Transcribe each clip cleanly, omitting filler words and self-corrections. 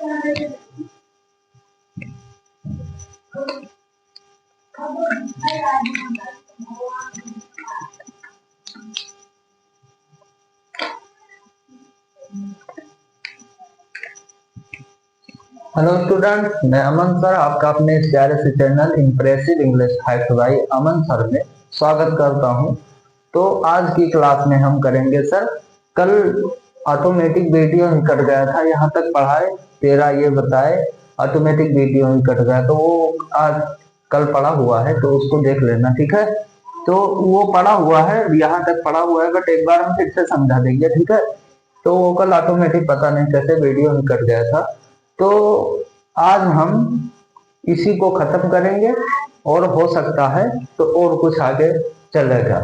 Hello student, मैं अमन sir आपका अपने इस प्यारे से channel impressive English fact bye अमन सर में स्वागत करता हूं। तो आज की क्लास में हम करेंगे सर, कल ऑटोमेटिक वीडियो ही कट गया था, यहाँ तक पढ़ाए 13 ये बताए ऑटोमेटिक वीडियो ही कट गया, तो वो आज कल पढ़ा हुआ है तो उसको देख लेना, ठीक है। तो वो पढ़ा हुआ है, यहाँ तक पढ़ा हुआ है, बट एक बार हम फिर से समझा देंगे, ठीक है। तो वो कल ऑटोमेटिक पता नहीं कैसे वीडियो ही कट गया था, तो आज हम इसी को खत्म करेंगे और हो सकता है तो और कुछ आगे चलेगा।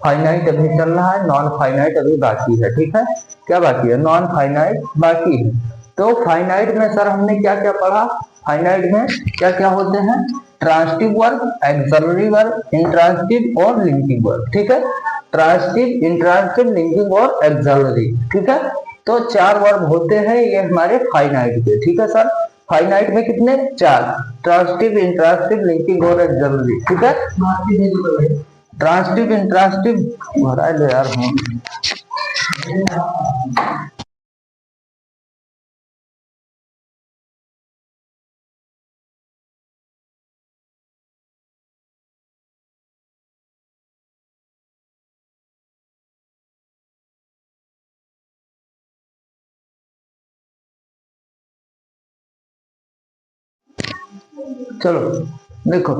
फाइनाइट अभी चल रहा है, नॉन फाइनाइट अभी बाकी है, ठीक है। क्या बाकी है? नॉन फाइनाइट बाकी है। तो फाइनाइट में सर हमने क्या क्या पढ़ा? फाइनाइट में क्या क्या होते हैं? Transitive verb, axillary verb, intransitive और लिंकिंग वर्ब, ठीक है। ट्रांजिटिव, इंट्रांजिटिव, लिंकिंग और एक्सिलरी, ठीक है। तो 4 वर्ब होते हैं ये हमारे फाइनाइट के, ठीक है सर। फाइनाइट में कितने? 4, ट्रांजिटिव, इंट्रांजिटिव, लिंकिंग और एक्सिलरी, ठीक है। ट्रांजिटिव, इंट्रांजिटिव भरा ले यार हूँ। चलो देखो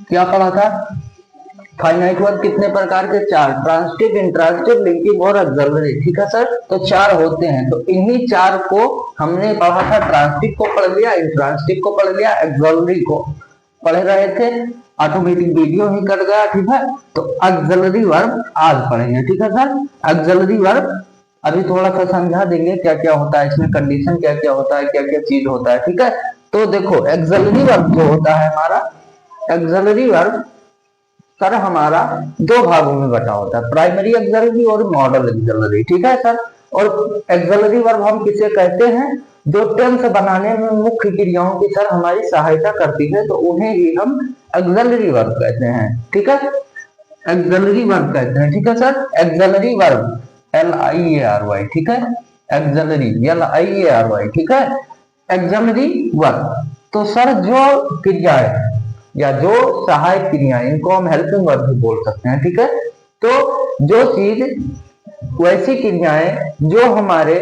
क्या पढ़ा था। फाइनाइट वर्ब कितने प्रकार के? 4, ट्रांजिटिव, इंट्रांजिटिव, लिंकिंग और एक्सिलरी, ठीक है सर। तो 4 होते हैं, तो इन्हीं 4 को हमने पढ़ा था। ट्रांजिटिव को पढ़ लिया, इंट्रांजिटिव को पढ़ लिया, एक्सिलरी को पढ़ रहे थे, ऑटोमेटिक वीडियो ही कट गया, ठीक है। तो एक्सिलरी वर्ब आज पढ़ेंगे, ठीक है सर। एक्सिलरी वर्ब अभी थोड़ा सा समझा देंगे क्या क्या होता है इसमें, कंडीशन क्या क्या होता है, क्या क्या चीज होता है, ठीक है। तो देखो एक्सिलरी वर्ब जो होता है हमारा, एक्सिलरी वर्ब सर हमारा 2 भागों में बटा होता है, प्राइमरी एक्सिलरी और मॉडल एक्सिलरी, ठीक है सर। और एक्सिलरी वर्ब हम किसे कहते हैं? जो टेंस बनाने में मुख्य क्रियाओं की सर हमारी सहायता करती है, तो उन्हें ही हम एक्सिलरी वर्ब कहते हैं, ठीक है। एक्सिलरी वर्ब कहते हैं, ठीक है सर। एक्सिलरी वर्ब LIARY, ठीक है। एक्सिलरी LIARY, ठीक है। एक्सिलरी वर्ब तो सर जो क्रियाएं या जो सहायक क्रियाएं, इनको हम हेल्पिंग वर्ब भी बोल सकते हैं, ठीक है। तो जो चीज, वैसी क्रियाएं जो हमारे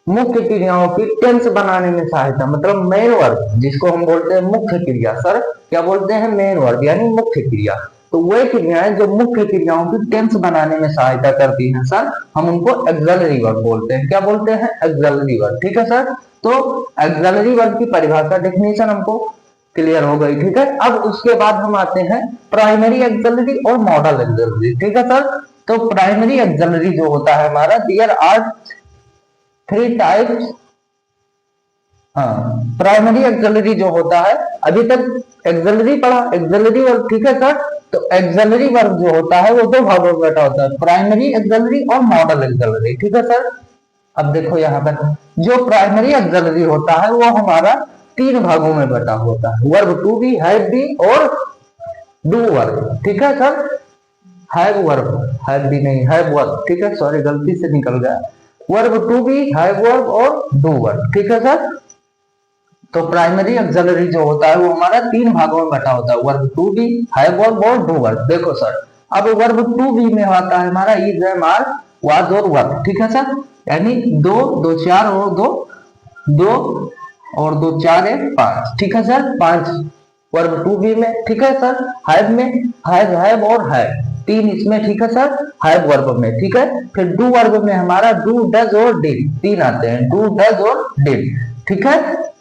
मुख्य क्रियाओं की टेंस बनाने में सहायता, मतलब मेन वर्ब जिसको हम बोलते हैं मुख्य क्रिया सर, क्या बोलते हैं? मेन वर्ब यानी मुख्य क्रिया। तो वह क्रियाएं जो मुख्य क्रियाओं की टेंस बनाने में सहायता करती हैं सर, हम उनको एक्सिलरी वर्ब बोलते हैं। क्या बोलते हैं? एक्सिलरी वर्ब, ठीक है सर। तो एक्सिलरी वर्ब की परिभाषा, डेफिनेशन हमको क्लियर हो गई, ठीक है। अब उसके बाद हम आते हैं प्राइमरी एक्सिलरी और मॉडल एक्सिलरी, ठीक है सर। तो प्राइमरी एक्सिलरी जो होता है हमारा, देयर आर 3 टाइप्स। हाँ, प्राइमरी एक्सिलरी जो होता है, अभी तक एक्सिलरी पढ़ा, एक्सिलरी वर्ब, ठीक है सर। तो एक्सिलरी वर्ब जो होता है वो 2 भागों में बटा होता है, प्राइमरी एक्सिलरी और मॉडल एक्सिलरी, ठीक है सर। अब देखो यहाँ पर जो प्राइमरी एक्सिलरी होता है वो हमारा 3 भागों में बटा होता है, verb to be, have be और डू वर्ब, ठीक है sir. Have verb, have be नहीं, हैव वर्ब, ठीक है, सॉरी गलती से निकल गया। Verb to be, have verb और डू वर्ब, ठीक है सर। तो प्राइमरी एक्सिलरी जो होता है वो हमारा 3 भागों में बटा होता है, verb to be, have verb और डू वर्ब। देखो सर, अब वर्ब टू बी में आता है हमारा इज, एम, आर, वाज और वर्ब, ठीक है सर। यानी 2 2 4 और 2 2 और 2 4 है 5, ठीक है सर। 5 वर्ब टू बी में, ठीक है सर। हैव में हैव और है 3 इसमें, ठीक है सर, हैव वर्ब में, ठीक है। फिर डू वर्ब में हमारा डू, डज और डिड 3 आते हैं, डू, डज और डिड, ठीक है।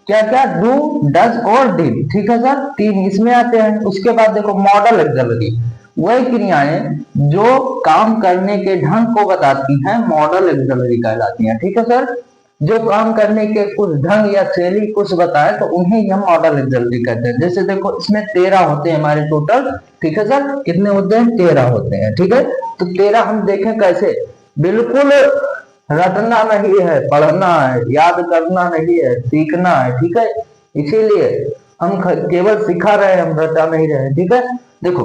क्या क्या? डू, डज और डिड, ठीक है सर, 3 इसमें आते हैं। उसके बाद देखो मॉडल एक्सिलरी, वही क्रियाएं जो काम करने के ढंग को बताती हैं मॉडल एक्सिलरी कहलाती हैं, ठीक है सर। जो काम करने के कुछ ढंग या शैली कुछ बताए तो उन्हें हम मॉडल एक्सिलरी कहते हैं। जैसे देखो इसमें 13 होते हैं हमारे टोटल, ठीक है सर। कितने होते हैं? 13 होते हैं, ठीक है। तो 13 हम देखें कैसे, बिल्कुल रटना नहीं है, पढ़ना है, याद करना नहीं है, सीखना है, ठीक है। इसीलिए हम केवल सिखा रहे हैं, हम रटा नहीं रहे, ठीक है। देखो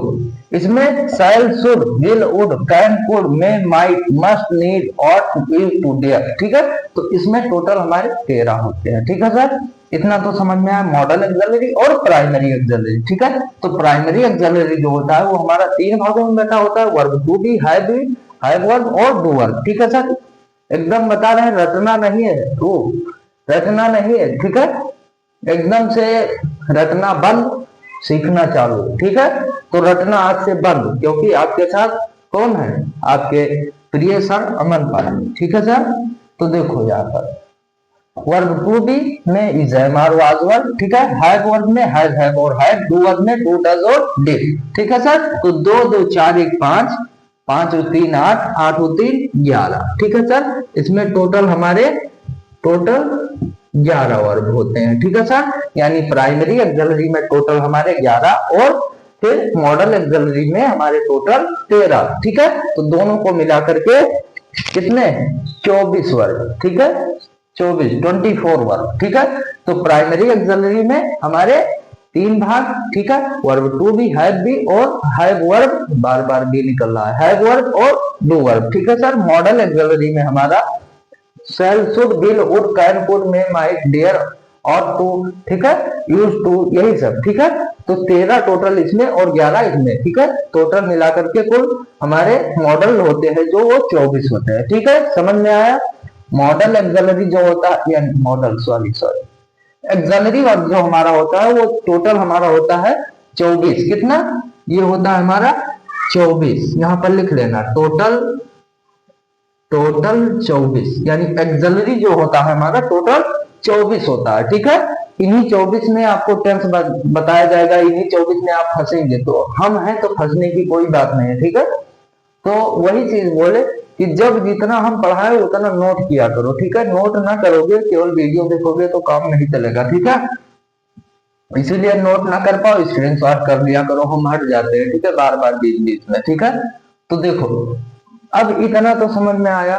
इसमें shall, should, will, would, can, could, may, might, must, need, ought, will, to, dare, ठीक है। तो इसमें टोटल हमारे 13 होते हैं, ठीक है सर। इतना तो समझ में आया, मॉडल एक्सिलरी और प्राइमरी एक्सिलरी, ठीक है। तो प्राइमरी एक्सिलरी जो होता है वो हमारा 3 भागों में बैठा होता है, verb to be, have verb और डू वर्ब, ठीक है सर। एकदम बता रहे हैं, रटना नहीं है, तो रटना नहीं है, ठीक है। एकदम से रटना बंद, सीखना चालू, ठीक है। तो रटना आज से बंद, क्योंकि आपके साथ कौन है, आपके प्रिय सर अमन पाल, ठीक है सर। तो देखो यहाँ पर वर्ब टू बी में is, am, are, was, were, ठीक है। हैव वर्ब में हैव और हैड, डू वर्ब में डू, डज और डिड, ठीक है सर। तो 2 2 4 1 5, 5 और 3 8, 8 और 3 11, ठीक है सर। इसमें टोटल हमारे टोटल 11 वर्ब होते हैं, ठीक है सर। यानी प्राइमरी एक्सिलरी में टोटल हमारे 11 और फिर मॉडल एक्सिलरी में हमारे टोटल 13, ठीक है। तो दोनों को मिला करके कितने, 24 वर्ब, ठीक है। 24 वर्ब, ठीक है। तो प्राइमरी एक्सिलरी में हमारे 3 भाग, ठीक है। वर्ब टू भी, हैव भी और हैव वर्ब, बार बार भी निकल रहा है, हैव वर्ब और डू वर्ब, ठीक है सर। मॉडल एक्सिलरी में हमारा shall, should, will, would, can, could, may, might, dare, और टू, ठीक है, यूज टू, यही सब, ठीक है। तो 13 टोटल इसमें और 11 इसमें, ठीक है। टोटल मिलाकर के कुल हमारे मॉडल होते हैं जो वो 24 होते हैं, ठीक है। समझ में आया। मॉडल एक्सिलरी जो होता है, मॉडल सॉरी एक्सिलरी वर्ब जो हमारा होता है वो टोटल हमारा होता है 24, कितना, ये होता है हमारा 24, यहां पर लिख लेना, टोटल 24, यानी एक्सिलरी जो होता है हमारा टोटल 24 होता है, ठीक है। इन्हीं 24 में आपको टेंस बताया जाएगा, इन्हीं 24 में आप फंसेंगे, तो हम हैं तो फंसने की कोई बात नहीं है, ठीक है। तो वही चीज बोले कि जब जितना हम पढ़ाए उतना नोट किया करो, ठीक है। नोट ना करोगे, केवल वीडियो देखोगे तो काम नहीं चलेगा, ठीक है। इसीलिए नोट ना कर पाओ, स्क्रीनशॉट कर लिया करो, हम हट जाते हैं, ठीक है, बार बार बीच बीच में, ठीक है। तो देखो अब इतना तो समझ में आया।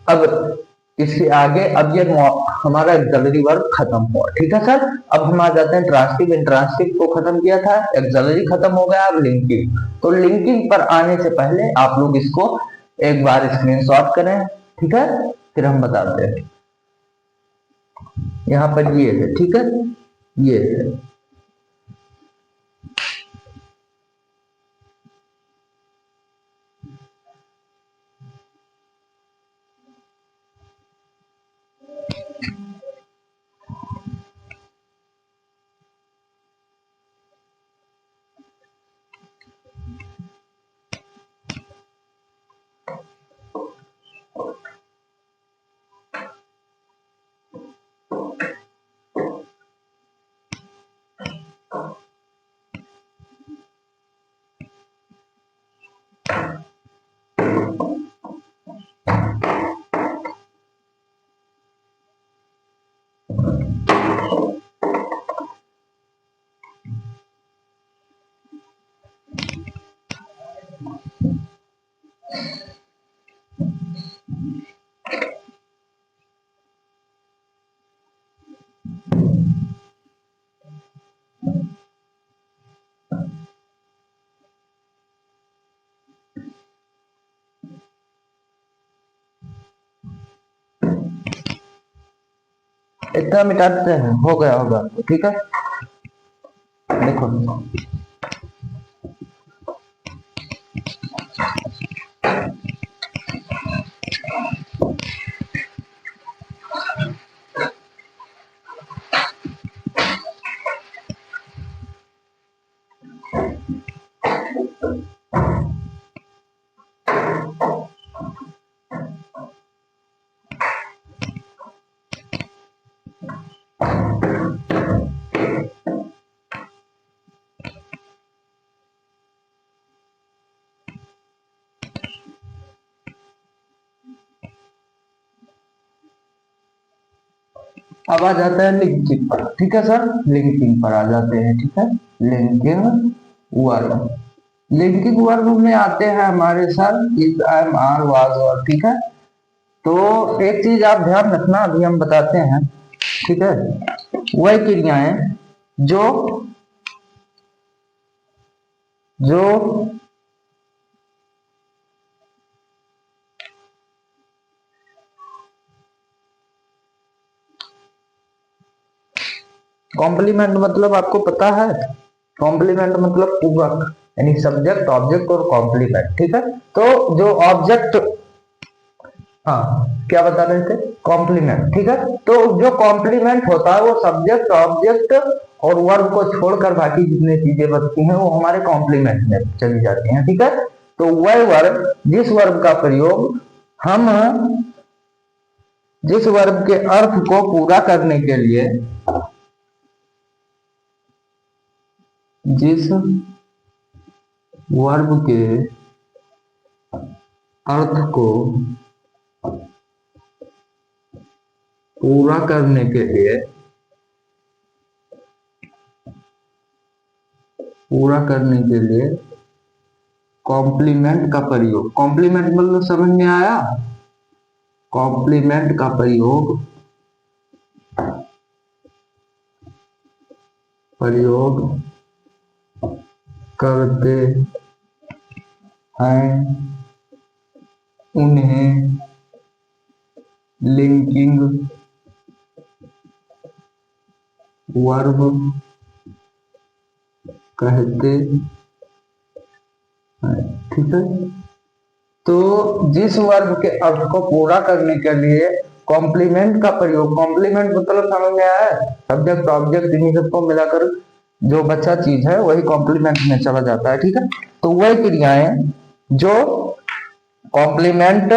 अब इसके आगे अब ये हमारा एक्सिलरी वर्ब खत्म हुआ, ठीक है सर। अब हम आ जाते हैं ट्रांसिटिव। इंट्रांसिटिव को खत्म किया था, एक्सिलरी खत्म हो गया, अब लिंकिंग। तो लिंकिंग पर आने से पहले आप लोग इसको एक बार स्क्रीनशॉट करें, ठीक है, फिर हम बताते हैं। यहाँ पर ये है, ठीक है, ये है। इतना मिटाते हैं, हो गया होगा, ठीक है। देखो अब आ जाता है लिंकिंग पर, ठीक है सर। लिंकिंग पर आ जाते हैं, ठीक है। लिंकिंग वर्ब, लिंकिंग वर्ब में आते हैं हमारे sir is, am, are, was, were, ठीक है। तो एक चीज आप ध्यान रखना, अभी हम बताते हैं, ठीक है। वह क्रियाएं जो जो कॉम्प्लीमेंट मतलब आपको पता है, कॉम्प्लीमेंट मतलब पूरक, यानी सब्जेक्ट ऑब्जेक्ट और कॉम्प्लीमेंट, ठीक है। तो जो ऑब्जेक्ट, हाँ क्या बता रहे थे, कॉम्प्लीमेंट, ठीक है। तो जो कॉम्प्लीमेंट होता है वो सब्जेक्ट ऑब्जेक्ट और वर्ब को छोड़कर बाकी जितनी चीजें बचती हैं वो हमारे कॉम्प्लीमेंट में चली जाती हैं, ठीक है। तो वह वर्ब, जिस वर्ब का प्रयोग हम जिस वर्ब के अर्थ को पूरा करने के लिए, जिस वर्ब के अर्थ को पूरा करने के लिए, कॉम्प्लीमेंट का प्रयोग, कॉम्प्लीमेंट मतलब समझ में आया, कॉम्प्लीमेंट का प्रयोग करते हैं, उन्हें लिंकिंग वर्ब कहते हैं, ठीक है। तो जिस वर्ब के अर्थ को पूरा करने के लिए कॉम्प्लीमेंट का प्रयोग, कॉम्प्लीमेंट मतलब समझ में आया है, सब्जेक्ट ऑब्जेक्ट इन्हीं सबको मिलाकर जो बचा चीज है वही कॉम्प्लीमेंट में चला जाता है, ठीक है। तो वह क्रियाएं जो कॉम्प्लीमेंट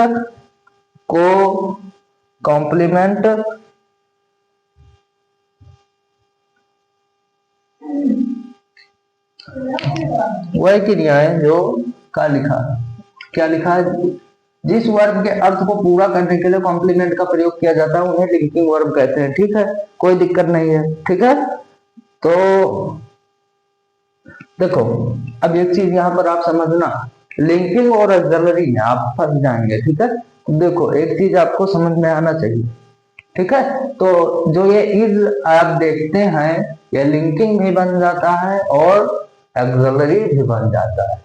वह क्रियाएं जो क्या लिखा है, जिस वर्ब के अर्थ को पूरा करने के लिए कॉम्प्लीमेंट का प्रयोग किया जाता है उन्हें लिंकिंग वर्ब कहते हैं, ठीक है। कोई दिक्कत नहीं है, ठीक है। तो देखो अब एक चीज यहाँ पर आप समझना, लिंकिंग और ऑक्सिलरी में आप फंस जाएंगे, ठीक है। तो देखो एक चीज आपको समझ में आना चाहिए, ठीक है। तो जो ये इज आप देखते हैं ये लिंकिंग भी बन जाता है और ऑक्सिलरी भी बन जाता है।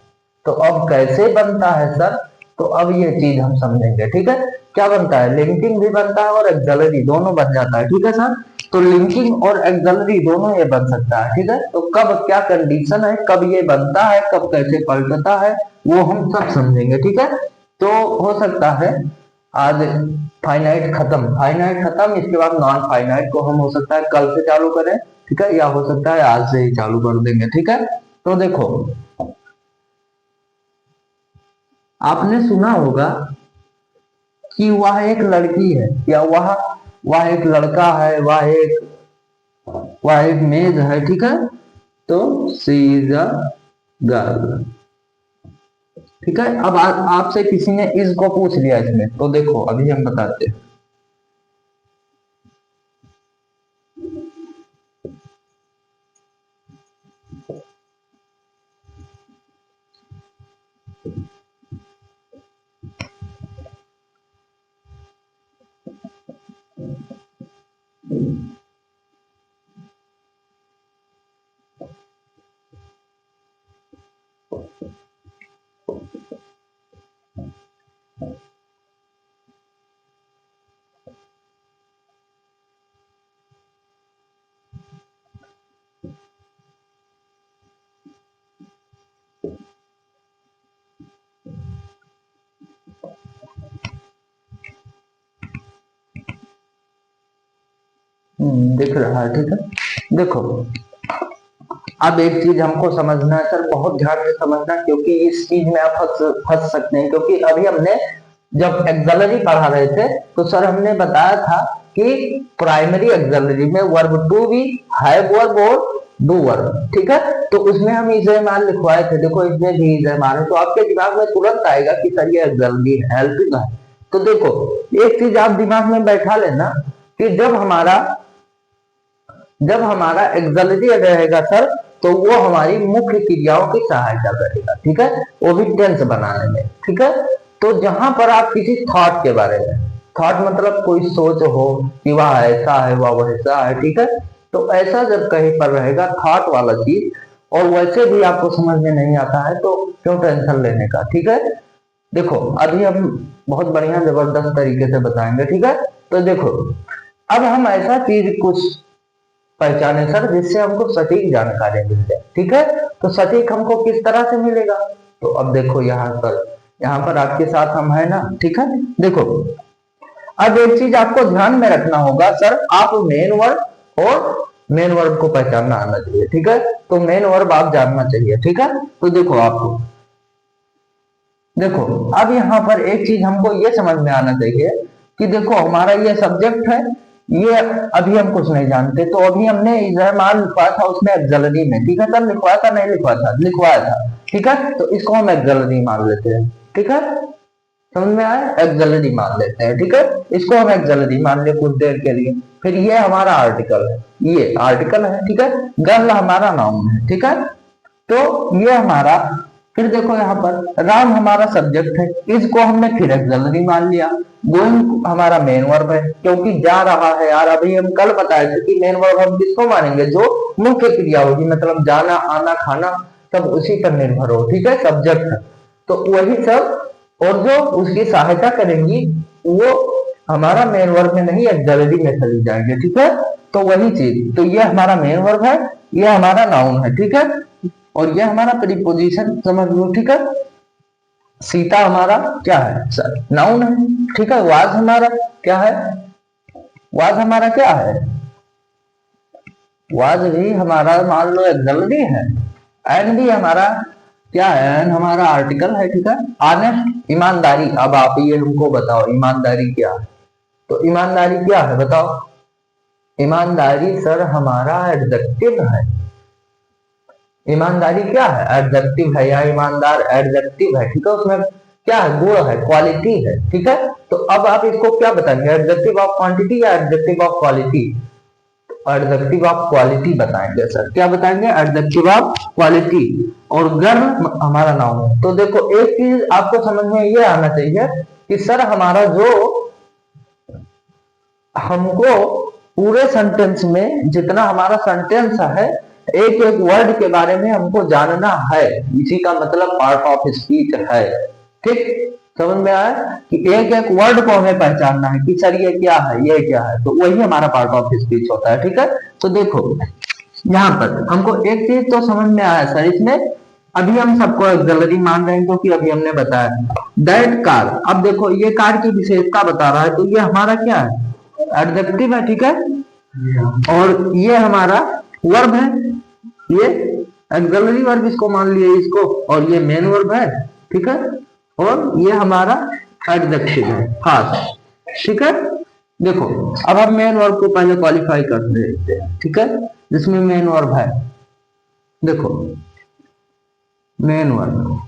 तो अब कैसे बनता है सर, तो अब ये चीज हम समझेंगे, ठीक है। क्या बनता है, लिंकिंग भी बनता है और ऑक्सिलरी दोनों बन जाता है, ठीक है सर। तो लिंकिंग और ऑक्सिलरी दोनों ये बन सकता है, ठीक है। तो कब क्या कंडीशन है, कब ये बनता है, कब कैसे पलटता है, वो हम सब समझेंगे, ठीक है। तो हो सकता है आज फाइनाइट खत्म, इसके बाद नॉन फाइनाइट को हम हो सकता है कल से चालू करें, ठीक है, या हो सकता है आज से ही चालू कर देंगे, ठीक है। तो देखो आपने सुना होगा कि वह एक लड़की है, या वह एक लड़का है, वह एक मेज है, ठीक है। तो सी इज अ गर्ल, ठीक है। अब आपसे किसी ने इज को पूछ लिया इसमें, तो देखो अभी हम बताते हैं। दिख रहा है, ठीक है। देखो अब एक चीज हमको समझना है सर, बहुत ध्यान से समझना, क्योंकि इस चीज में आप फंस सकते हैं। क्योंकि अभी हमने जब एक्सिलरी पढ़ा रहे थे तो सर हमने बताया था कि प्राइमरी एक्सिलरी में वर्ब टू भी हैव वर्ब और डू वर्ब, ठीक है। तो उसमें हम इज़ेमाल लिखवाए थे, देखो इसमें भी इज़ेमाल है, तो आपके दिमाग में तुरंत आएगा कि सर ये एक्सिलरी है, हेल्पिंग है। तो देखो एक चीज आप दिमाग में बैठा लेना कि जब हमारा एक्सिलरी रहेगा सर तो वो हमारी मुख्य क्रियाओं की सहायता करेगा, ठीक है, वो भी टेंस बनाने में, ठीक है। तो जहां पर आप किसी थॉट के बारे में, थॉट मतलब कोई सोच हो कि वह ऐसा है वह वैसा है, ठीक है। तो ऐसा जब कहीं पर रहेगा थॉट वाला चीज, और वैसे भी आपको समझ में नहीं आता है तो क्यों टेंशन लेने का, ठीक है। देखो अभी हम बहुत बढ़िया जबरदस्त तरीके से बताएंगे, ठीक है। तो देखो अब हम ऐसा चीज कुछ पहचाने सर जिससे हमको सटीक जानकारी मिल जाए, ठीक है। तो सटीक हमको किस तरह से मिलेगा, तो अब देखो यहाँ पर आपके साथ हम है ना, ठीक है। देखो अब एक चीज आपको ध्यान में रखना होगा सर, आप मेन वर्ब और मेन वर्ब को पहचानना आना चाहिए, ठीक है। तो मेन वर्ब आप जानना चाहिए, ठीक है। तो देखो आपको देखो अब यहाँ पर एक चीज हमको ये समझ में आना चाहिए कि देखो हमारा ये सब्जेक्ट है, ये अभी हम कुछ नहीं जानते, तो अभी हमने इजहमाल लिखवाया था उसमें एक्सलरी में, ठीक है सर। लिखवाया था नहीं लिखवाया था, लिखवाया था, ठीक है। तो इसको हम एक्सलरी मान लेते हैं, ठीक है। समझ में आया, एक्सलरी मान लेते हैं, ठीक है। इसको हम एक्सलरी मान ले कुछ देर के लिए। फिर ये हमारा आर्टिकल है, ये आर्टिकल है, ठीक है। गर्ल हमारा नाउन है, ठीक है। तो ये हमारा, फिर देखो यहाँ पर राम हमारा सब्जेक्ट है, इसको हमने फिर एक्सलरी मान लिया। गोइंग हमारा मेन वर्ब है क्योंकि जा रहा है यार, अभी हम कल बताए थे कि मेन वर्ब हम किसको मानेंगे, जो मुख्य क्रिया होगी, मतलब जाना आना खाना सब उसी पर निर्भर हो, ठीक है, सब्जेक्ट है। तो वही सब, और जो उसकी सहायता करेंगी वो हमारा मेन वर्ब में नहीं एक्सलरी में चली जाएंगे, ठीक है। तो वही चीज, तो ये हमारा मेन वर्ब है, ये हमारा नाउन है, ठीक है। और ये हमारा प्रीपोजिशन समझ लो, ठीक है। सीता हमारा क्या है सर, नाउन है, ठीक है। वाज हमारा क्या है, वाज हमारा क्या है, वाज भी हमारा मान लो एक्सलरी है। एंड भी हमारा क्या है, एंड हमारा आर्टिकल है, ठीक है। ऑनेस्ट ईमानदारी, अब आप ये हमको बताओ ईमानदारी क्या है, तो ईमानदारी क्या है बताओ। ईमानदारी सर हमारा एडजेक्टिव है। ईमानदारी क्या है, एडजेक्टिव है, या ईमानदार एडजेक्टिव है, ठीक है। उसमें क्या है, गुण है, क्वालिटी है, ठीक है। तो अब आप इसको क्या बताएंगे, एडजेक्टिव ऑफ क्वांटिटी या adjective of quality, adjective of quality बताएंगे सर, क्या बताएंगे, एडजेक्टिव ऑफ क्वालिटी। और गर्ल हमारा नाउन है। तो देखो एक चीज आपको समझ में ये आना चाहिए कि सर हमारा जो, हमको पूरे सेंटेंस में जितना हमारा सेंटेंस है, एक एक वर्ड के बारे में हमको जानना है, इसी का मतलब पार्ट ऑफ स्पीच है, ठीक। समझ में आया कि एक एक वर्ड को हमें पहचानना है कि सर ये क्या है ये क्या है, तो वही हमारा पार्ट ऑफ स्पीच होता है, ठीक है। तो देखो यहाँ पर हमको एक चीज तो समझ में आया सर, इसमें अभी हम सबको एक्सलरी मान रहे हैं क्योंकि अभी हमने बताया दैट कार। अब देखो ये कार की विशेषता बता रहा है, तो ये हमारा क्या है, एडजेक्टिव है, ठीक है। और ये हमारा वर्ब है, ये एक्सलरी वर्ब इसको मान लिए इसको, और ये मेन वर्ब है, ठीक है। और ये हमारा एडजेक्टिव है खास, ठीक है। देखो अब हम मेन वर्ब को पहले क्वालिफाई कर देते हैं, ठीक है। जिसमें मेन वर्ब है, देखो मेन वर्ब,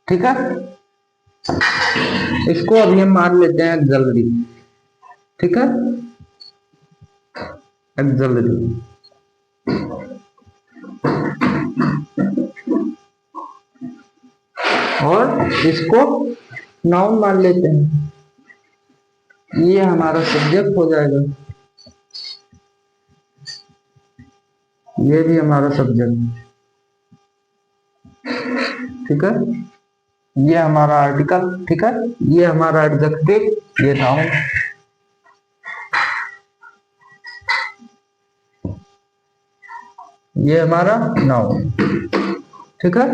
ठीक है। इसको अभी हम मान लेते हैं एक्सलरी, ठीक है, एक्सलरी। और इसको नाउन मान लेते हैं, ये हमारा सब्जेक्ट हो जाएगा, ये भी हमारा सब्जेक्ट, ठीक है। ये हमारा आर्टिकल, ठीक है। ये हमारा एडजेक्टिव, ये नाउन, ये हमारा नाउन, ठीक है।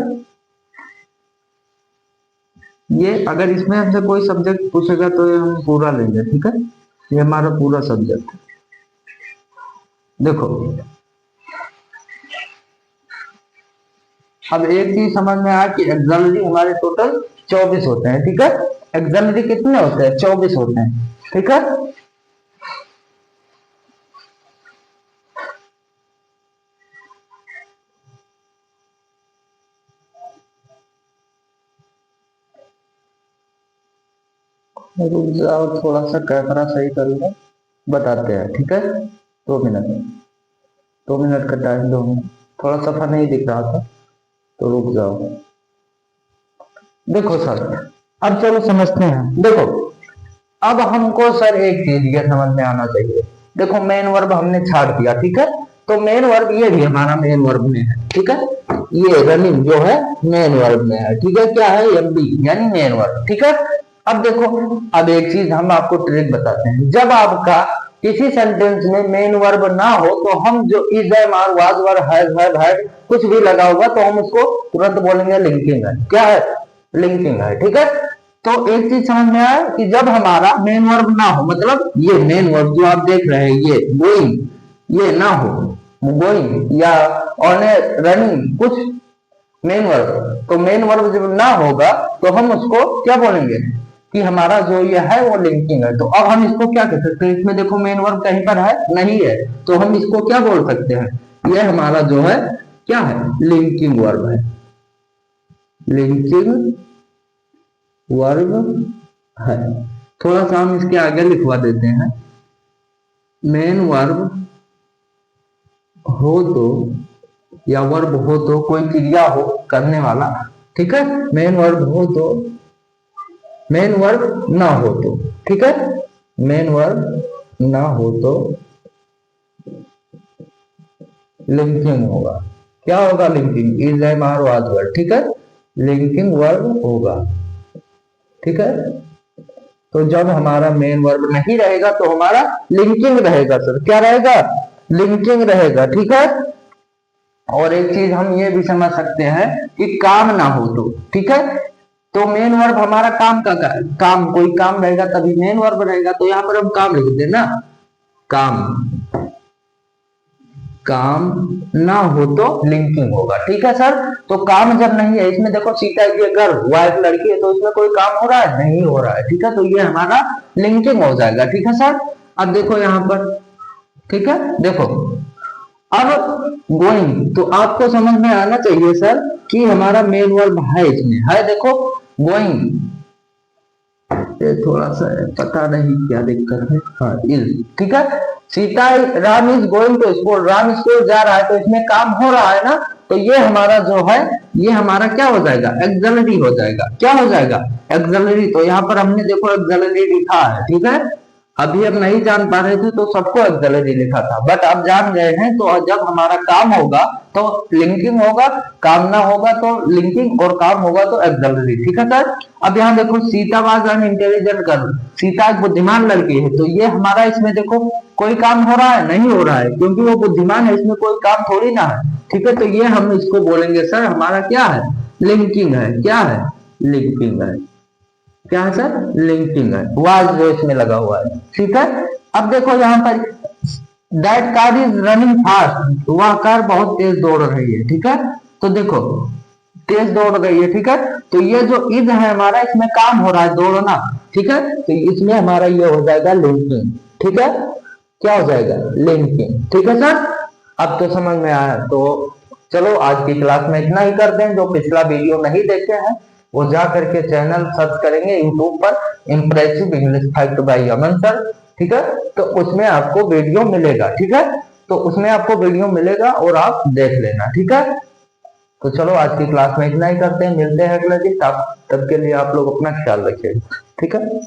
ये अगर इसमें हमसे कोई सब्जेक्ट पूछेगा तो ये हम पूरा लेंगे, ठीक है। ये हमारा पूरा सब्जेक्ट। देखो अब एक चीज समझ में आया कि एक्सलरी हमारे टोटल 24 होते हैं, ठीक है। एक्सलरी कितने होते हैं, 24 होते हैं, ठीक है। रुक जाओ थोड़ा सा कैमरा सही करूंगा, बताते हैं, ठीक है। 2 मिनट, 2 मिनट का टाइम दो, थोड़ा सफा नहीं दिख रहा था तो रुक जाओ, देखो सर अब चलो समझते हैं। देखो अब हमको सर एक चीज ये समझ में आना चाहिए। देखो मेन वर्ब हमने छाड़ दिया, ठीक है, तो मेन वर्ब ये भी हमारा मेन वर्ब में है, ठीक है, ये रनिंग जो है मेन वर्ब में है, ठीक है, क्या है एमबी यानी मेन वर्ब, ठीक है। अब देखो अब एक चीज हम आपको ट्रिक बताते हैं, जब आपका किसी सेंटेंस में मेन वर्ब ना हो तो हम जो is am are was were had कुछ भी लगा होगा तो हम उसको तुरंत बोलेंगे लिंकिंग है, क्या है, लिंकिंग है, ठीक है। तो एक चीज समझ में आया कि जब हमारा मेन वर्ब ना हो, मतलब ये मेन वर्ब जो आप देख रहे हैं ये गोइंग, ये ना हो, गोइंग या ऑन ए रनिंग कुछ मेन वर्ब, तो मेन वर्ब जब ना होगा तो हम उसको क्या बोलेंगे कि हमारा जो ये है वो लिंकिंग है। तो अब हम इसको क्या कह सकते हैं, इसमें देखो मेन वर्ब कहीं पर है नहीं है, तो हम इसको क्या बोल सकते हैं, ये हमारा जो है क्या है, लिंकिंग वर्ब है, लिंकिंग वर्ब है। थोड़ा सा हम इसके आगे लिखवा देते हैं, मेन वर्ब हो तो या वर्ब हो तो कोई क्रिया हो करने वाला, ठीक है, मेन वर्ब हो तो, मेन वर्ब ना हो तो, ठीक है, मेन वर्ब ना हो तो लिंकिंग होगा, क्या होगा, linking, is am are was were, ठीक है, लिंकिंग वर्ब होगा, ठीक है। तो जब हमारा मेन वर्ब नहीं रहेगा तो हमारा लिंकिंग रहेगा सर, क्या रहेगा, लिंकिंग रहेगा, ठीक है। और एक चीज हम ये भी समझ सकते हैं कि काम ना हो तो, ठीक है, तो मेन वर्ब हमारा काम का काम, कोई काम रहेगा तभी मेन वर्ब रहेगा, तो यहाँ पर हम काम लिख देना, काम, काम ना हो तो लिंकिंग होगा, ठीक है सर। तो काम जब नहीं है, इसमें देखो सीता की अगर वाइफ लड़की है तो इसमें कोई काम हो रहा है, नहीं हो रहा है, ठीक है, तो ये हमारा लिंकिंग हो जाएगा, ठीक है सर। अब देखो यहाँ पर, ठीक है, देखो अब गोइंग, तो आपको समझ में आना चाहिए सर कि हमारा मेन वर्ब है, इसमें है, देखो गोइंग, ये थोड़ा सा पता नहीं क्या दिक्कत है, हाँ इज, ठीक है, Sita Ram is going to school, Ram school जा रहा है तो इसमें काम हो रहा है ना, तो ये हमारा जो है ये हमारा क्या हो जाएगा, एक्सलरी हो जाएगा, क्या हो जाएगा, एक्सलरी। तो यहाँ पर हमने देखो एक्सलरी लिखा है, ठीक है, अभी हम नहीं जान पा रहे थे तो सबको एक्सलरी लिखा था, बट अब जान गए हैं, तो जब हमारा काम होगा तो लिंकिंग होगा, काम ना होगा तो लिंकिंग, और काम होगा तो एक्सलरी, ठीक है सर। अब यहाँ देखो Sita was an intelligent girl, Sita एक बुद्धिमान लड़की है, तो ये हमारा इसमें देखो कोई काम हो रहा है, नहीं हो रहा है, क्योंकि वो बुद्धिमान है, इसमें कोई काम थोड़ी ना है, ठीक है, तो ये हम इसको बोलेंगे सर हमारा क्या है, लिंकिंग है, क्या है, लिंकिंग है, क्या है सर, लिंकिंग है, वाज जो इसमें लगा हुआ है, ठीक है। अब देखो यहाँ पर that car is running fast, वह कार बहुत तेज दौड़ रही है, ठीक है, तो देखो तेज दौड़ रही है, ठीक है, तो ये जो इज है हमारा इसमें काम हो रहा है दौड़ना, ठीक है, तो इसमें हमारा ये हो जाएगा लिंकिंग, ठीक है, क्या हो जाएगा, लिंकिंग, ठीक है सर। अब तो समझ में आया, तो चलो आज की क्लास में इतना ही करते हैं, जो पिछला वीडियो नहीं देखे हैं वो जा करके चैनल सर्च करेंगे यूट्यूब पर, इम्प्रेसिव इंग्लिश फैक्ट बाय अमन सर, ठीक है, तो उसमें आपको वीडियो मिलेगा, ठीक है, तो उसमें आपको वीडियो मिलेगा और आप देख लेना, ठीक है। तो चलो आज की क्लास में इतना ही करते हैं, मिलते हैं अगले दिन, तब के लिए आप लोग अपना ख्याल रखिएगा, ठीक है।